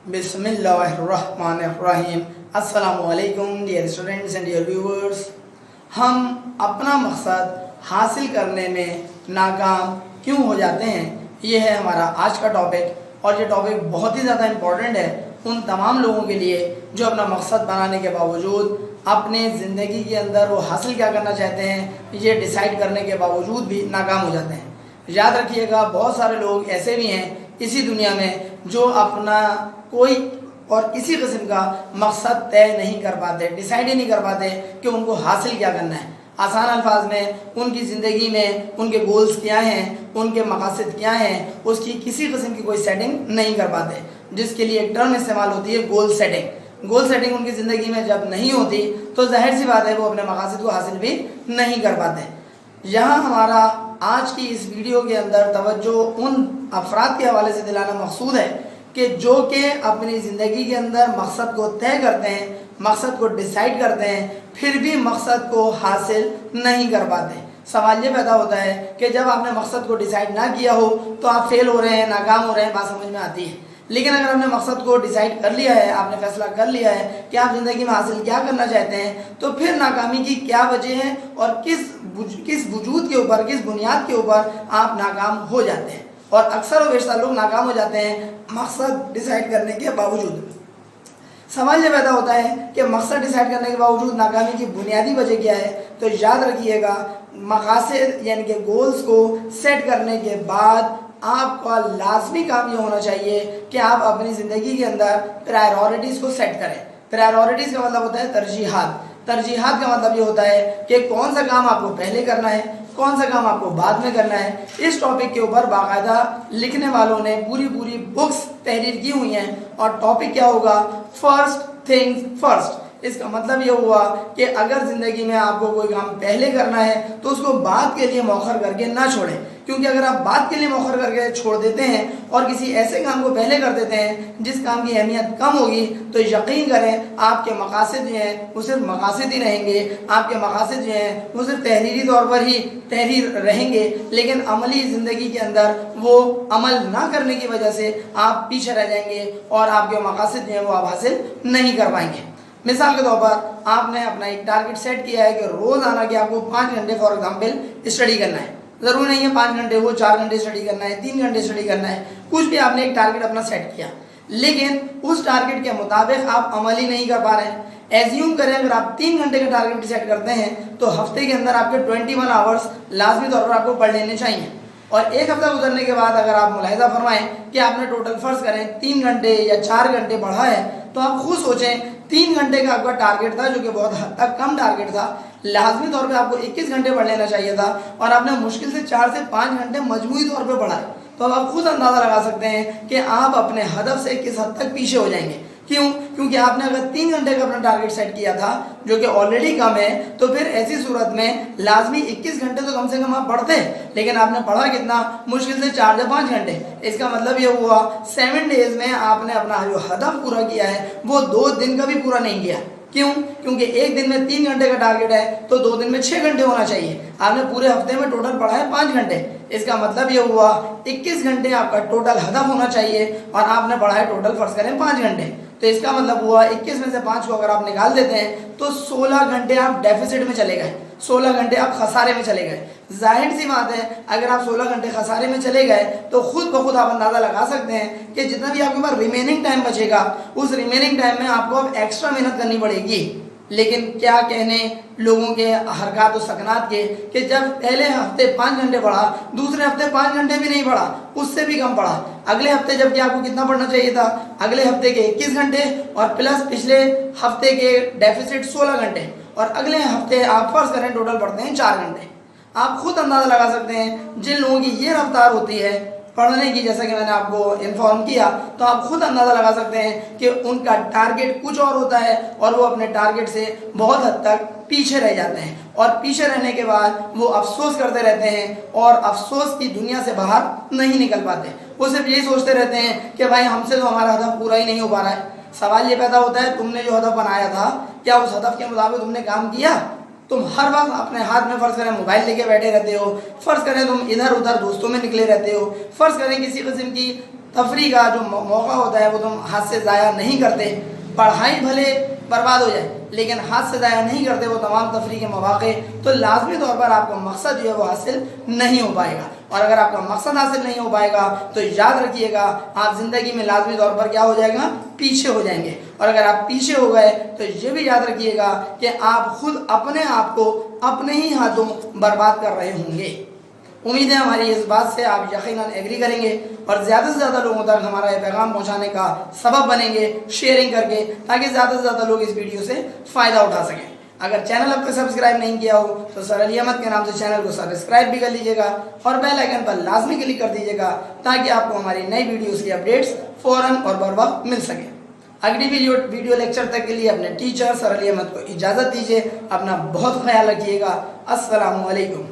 बिस्मिल्लाहिर्रहमानिर्रहीम। अस्सलामुअलैकुम dear students and dear viewers. हम अपना मकसद हासिल करने में नाकाम क्यों हो जाते हैं, ये है हमारा आज का टॉपिक। और ये टॉपिक बहुत ही ज़्यादा इम्पोर्टेंट है उन तमाम लोगों के लिए जो अपना मकसद बनाने के बावजूद अपने ज़िंदगी के अंदर वो हासिल क्या करना चाहते हैं ये डिसाइड करने के बावजूद भी नाकाम हो जाते हैं। याद रखिएगा, बहुत सारे लोग ऐसे भी हैं इसी दुनिया में जो अपना कोई और किसी किस्म का मकसद तय नहीं कर पाते, डिसाइड ही नहीं कर पाते कि उनको हासिल क्या करना है। आसान अल्फाज में उनकी ज़िंदगी में उनके गोल्स क्या हैं, उनके मकासद क्या हैं, उसकी किसी किस्म की कोई सेटिंग नहीं कर पाते, जिसके लिए एक टर्म इस्तेमाल होती है गोल सेटिंग। गोल सेटिंग उनकी ज़िंदगी में जब नहीं होती तो जाहिर सी बात है वो अपने मकासद को हासिल भी नहीं कर पाते। यहाँ हमारा आज की इस वीडियो के अंदर तवज्जो उन अफराद के हवाले से दिलाना मकसूद है कि जो कि अपनी ज़िंदगी के अंदर मकसद को तय करते हैं, मकसद को डिसाइड करते हैं, फिर भी मकसद को हासिल नहीं कर पाते। सवाल ये पैदा होता है कि जब आपने मकसद को डिसाइड ना किया हो तो आप फेल हो रहे हैं, नाकाम हो रहे हैं, बात समझ में आती है। लेकिन अगर आपने मकसद को डिसाइड कर लिया है, आपने फैसला कर लिया है कि आप ज़िंदगी में हासिल क्या करना चाहते हैं, तो फिर नाकामी की क्या वजह है और किस वजूद के ऊपर, किस बुनियाद के ऊपर आप नाकाम हो जाते हैं। और अक्सर व बेशतर लोग नाकाम हो जाते हैं मकसद डिसाइड करने के बावजूद। सवाल ये पैदा होता है कि मकसद डिसाइड करने के बावजूद नाकामी की बुनियादी वजह क्या है। तो याद रखिएगा, मकासद यानी कि गोल्स को सेट करने के बाद आपका लाजमी काम ये होना चाहिए कि आप अपनी ज़िंदगी के अंदर प्रायोरिटीज़ को सेट करें। प्रायोरिटीज़ का मतलब होता है तरजीहात। तरजीहात का मतलब ये होता है कि कौन सा काम आपको पहले करना है, कौन सा काम आपको बाद में करना है। इस टॉपिक के ऊपर बाकायदा लिखने वालों ने पूरी बुक्स तहरीर की हुई हैं। और टॉपिक क्या होगा, फर्स्ट थिंग्स फर्स्ट। इसका मतलब ये हुआ कि अगर ज़िंदगी में आपको कोई काम पहले करना है तो उसको बाद के लिए मौखर करके ना छोड़ें, क्योंकि अगर आप बाद के लिए मौखर करके छोड़ देते हैं और किसी ऐसे काम को पहले कर देते हैं जिस काम की अहमियत कम होगी, तो यकीन करें आपके मकासद जो हैं वो सिर्फ मकासद ही रहेंगे। आपके मकासद जो हैं वो सिर्फ तहरीरी तौर पर ही तहरीर रहेंगे, लेकिन अमली ज़िंदगी के अंदर वो अमल ना करने की वजह से आप पीछे रह जाएंगे और आपके मकासद जो हैं वो आप हासिल नहीं कर पाएंगे। मिसाल के तौर पर आपने अपना एक टारगेट सेट किया है कि रोज़ाना कि आपको 5 घंटे फॉर एग्जाम्पल स्टडी करना है। ज़रूरी नहीं है 5 घंटे हो, 4 घंटे स्टडी करना है, 3 घंटे स्टडी करना है, कुछ भी आपने एक टारगेट अपना सेट किया, लेकिन उस टारगेट के मुताबिक आप अमल ही नहीं कर पा रहे हैं। एज्यूम करें अगर आप 3 घंटे का टारगेट सेट करते हैं तो हफ्ते के अंदर आपके 21 आवर्स लाजमी तौर पर आपको पढ़ लेने चाहिए। और एक हफ्ता गुजरने के बाद अगर आप मुलाहिजा फरमाएं कि आपने टोटल फ़र्ज़ करें 3 घंटे या 4 घंटे पढ़ा है, तो आप खुद सोचें 3 घंटे का आपका टारगेट था जो कि बहुत हद तक कम टारगेट था। लाजमी तौर पे आपको 21 घंटे पढ़ लेना चाहिए था और आपने मुश्किल से 4 से 5 घंटे मजमूई तौर पे पढ़ा है। तो अब आप खुद अंदाज़ा लगा सकते हैं कि आप अपने हदफ से किस हद तक पीछे हो जाएंगे। क्यों? क्योंकि आपने अगर 3 घंटे का अपना टारगेट सेट किया था जो कि ऑलरेडी कम है, तो फिर ऐसी सूरत में लाजमी 21 घंटे तो कम से कम आप पढ़ते हैं, लेकिन आपने पढ़ा कितना, मुश्किल से 4 से 5 घंटे। इसका मतलब ये हुआ 7 डेज़ में आपने अपना जो हदफ पूरा किया है वो 2 दिन का भी पूरा नहीं किया। क्यों? क्योंकि एक दिन में 3 घंटे का टारगेट है तो 2 दिन में 6 घंटे होना चाहिए। आपने पूरे हफ्ते में टोटल पढ़ा है 5 घंटे। इसका मतलब ये हुआ 21 घंटे आपका टोटल हदफ होना चाहिए और आपने पढ़ा है टोटल फ़र्ज़ करें 5 घंटे। तो इसका मतलब हुआ 21 में से 5 को अगर आप निकाल देते हैं तो 16 घंटे आप डेफिसिट में चले गए, 16 घंटे आप खसारे में चले गए। जाहिर सी बात है अगर आप 16 घंटे खसारे में चले गए तो खुद ब खुद आप अंदाज़ा लगा सकते हैं कि जितना भी आपके पास रिमेनिंग टाइम बचेगा उस रिमेनिंग टाइम में आपको अब एक्स्ट्रा मेहनत करनी पड़ेगी। लेकिन क्या कहने लोगों के हरकत और सकनात के कि जब पहले हफ्ते 5 घंटे पढ़ा, दूसरे हफ्ते 5 घंटे भी नहीं पढ़ा, उससे भी कम पढ़ा। अगले हफ्ते जबकि आपको कितना पढ़ना चाहिए था, अगले हफ्ते के 21 घंटे और प्लस पिछले हफ्ते के डेफिसिट 16 घंटे, और अगले हफ्ते आप फर्ज करें टोटल पढ़ते हैं 4 घंटे। आप खुद अंदाज़ा लगा सकते हैं जिन लोगों की ये रफ्तार होती है पढ़ने की, जैसा कि मैंने आपको इन्फॉर्म किया, तो आप खुद अंदाज़ा लगा सकते हैं कि उनका टारगेट कुछ और होता है और वो अपने टारगेट से बहुत हद तक पीछे रह जाते हैं। और पीछे रहने के बाद वो अफसोस करते रहते हैं और अफसोस की दुनिया से बाहर नहीं निकल पाते। वो सिर्फ यही सोचते रहते हैं कि भाई हमसे तो हमारा हदफ पूरा ही नहीं हो पा रहा है। सवाल ये पैदा होता है, तुमने जो हदफ बनाया था क्या उस हदफ के मुताबिक तुमने काम किया? तुम हर वक्त अपने हाथ में फ़र्ज़ करें मोबाइल लेके बैठे रहते हो, फ़र्ज़ करें तुम इधर उधर दोस्तों में निकले रहते हो, फ़र्ज़ करें किसी किस्म की तफरी का जो मौका होता है वो तुम हाथ से ज़ाया नहीं करते। पढ़ाई भले बर्बाद हो जाए लेकिन हाथ से ज़ाया नहीं करते वो तमाम तफरी के मौके, तो लाजमी तौर पर आपका मकसद जो है वो हासिल नहीं हो पाएगा। और अगर आपका मकसद हासिल नहीं हो पाएगा तो याद रखिएगा आप ज़िंदगी में लाजमी तौर पर क्या हो जाएगा, पीछे हो जाएंगे। और अगर आप पीछे हो गए तो ये भी याद रखिएगा कि आप खुद अपने आप को अपने ही हाथों बर्बाद कर रहे होंगे। उम्मीद है हमारी इस बात से आप यकीनन एग्री करेंगे और ज़्यादा से ज़्यादा लोगों तक हमारा ये पैगाम पहुंचाने का सबब बनेंगे शेयरिंग करके, ताकि ज़्यादा से ज़्यादा लोग इस वीडियो से फ़ायदा उठा सकें। अगर चैनल अब तक सब्सक्राइब नहीं किया हो तो सर अली अहमद के नाम से चैनल को सब्सक्राइब भी कर लीजिएगा और बेल आइकन पर लाजमी क्लिक कर दीजिएगा ताकि आपको हमारी नई वीडियोज़ की अपडेट्स फ़ौरन और बर वक्त मिल सके। अगली वीडियो लेक्चर तक के लिए अपने टीचर सर अली अहमद को इजाज़त दीजिए। अपना बहुत ख्याल रखिएगा। अस्सलामु अलैकुम।